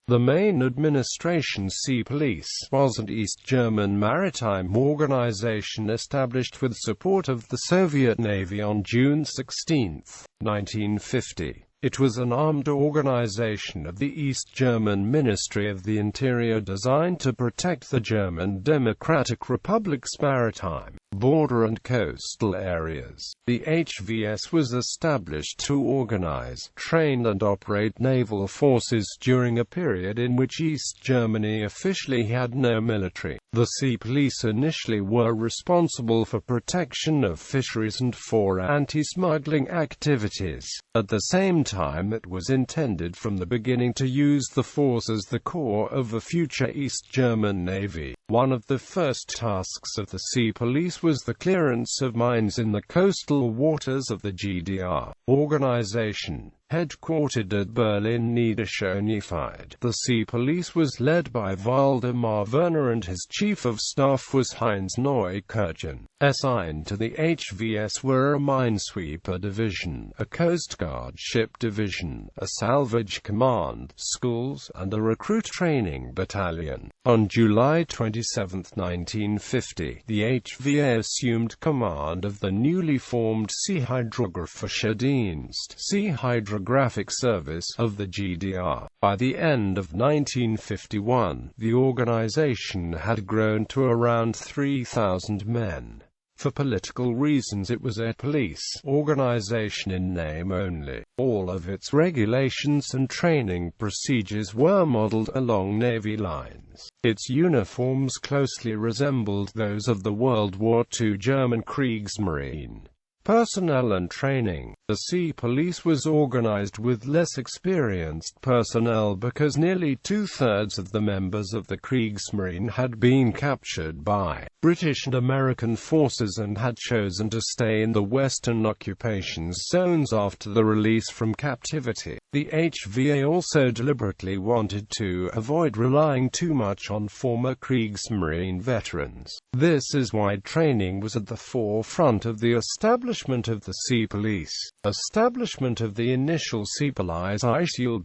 The main administration Sea Police was an East German maritime organization established with support of the Soviet Navy on June 16, 1950. It was an armed organization of the East German Ministry of the Interior designed to protect the German Democratic Republic's maritime, border and coastal areas. The HVS was established to organize, train and operate naval forces during a period in which East Germany officially had no military. The Sea Police initially were responsible for protection of fisheries and for anti-smuggling activities. At the same time, it was intended from the beginning to use the force as the core of a future East German Navy. One of the first tasks of the Sea Police was the clearance of mines in the coastal waters of the GDR. Organization headquartered at Berlin Niederschönified. The Sea Police was led by Waldemar Werner and his chief of staff was Heinz Neukirchen. Assigned to the HVS were a minesweeper division, a Coast Guard ship division, a salvage command, schools, and a recruit training battalion. On July 27, 1950, the HVA assumed command of the newly formed Sea Hydrographischer Dienst, Sea Hydrographic Service, of the GDR. By the end of 1951, the organization had grown to around 3,000 men. For political reasons it was a police organization in name only. All of its regulations and training procedures were modeled along Navy lines. Its uniforms closely resembled those of the World War II German Kriegsmarine. Personnel and training. The Sea Police was organized with less experienced personnel because nearly two-thirds of the members of the Kriegsmarine had been captured by British and American forces and had chosen to stay in the Western occupation zones after the release from captivity. The HVA also deliberately wanted to avoid relying too much on former Kriegsmarine veterans. This is why training was at the forefront of the establishment of the Sea Police. Establishment of the initial Sea Police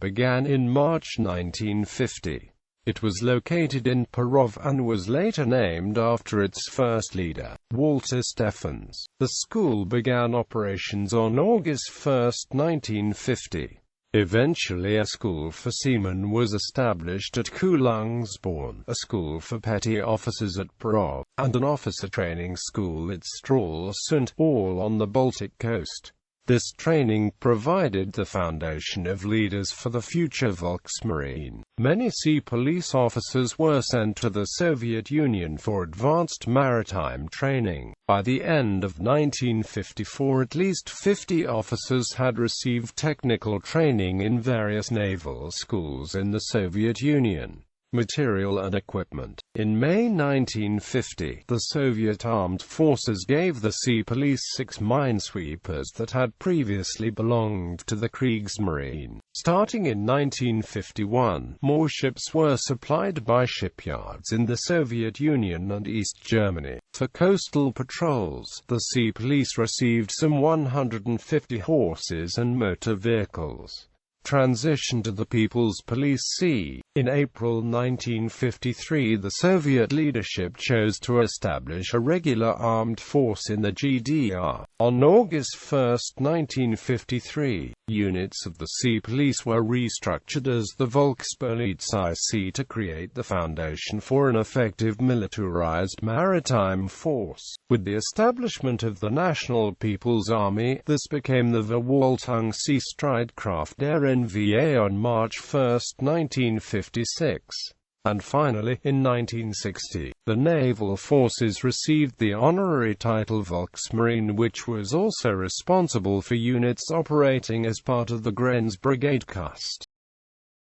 began in March 1950. It was located in Perov and was later named after its first leader, Walter Stephens. The school began operations on August 1, 1950. Eventually a school for seamen was established at Kühlungsborn, a school for petty officers at Perov, and an officer training school at Stralsund, all on the Baltic coast. This training provided the foundation of leaders for the future Volksmarine. Many Sea Police officers were sent to the Soviet Union for advanced maritime training. By the end of 1954, at least 50 officers had received technical training in various naval schools in the Soviet Union. Material and equipment. In May 1950, the Soviet Armed Forces gave the Sea Police 6 minesweepers that had previously belonged to the Kriegsmarine. Starting in 1951, more ships were supplied by shipyards in the Soviet Union and East Germany. For coastal patrols, the Sea Police received some 150 horses and motor vehicles. Transition to the People's Police Sea. In April 1953, the Soviet leadership chose to establish a regular armed force in the GDR. On August 1, 1953, units of the Sea Police were restructured as the Volkspolizei to create the foundation for an effective militarized maritime force. With the establishment of the National People's Army, this became the Verwaltung Sea Streitkraft Ehrentitle on March 1, 1956. And finally, in 1960, the naval forces received the honorary title Volksmarine, which was also responsible for units operating as part of the Grenzbrigade Kust.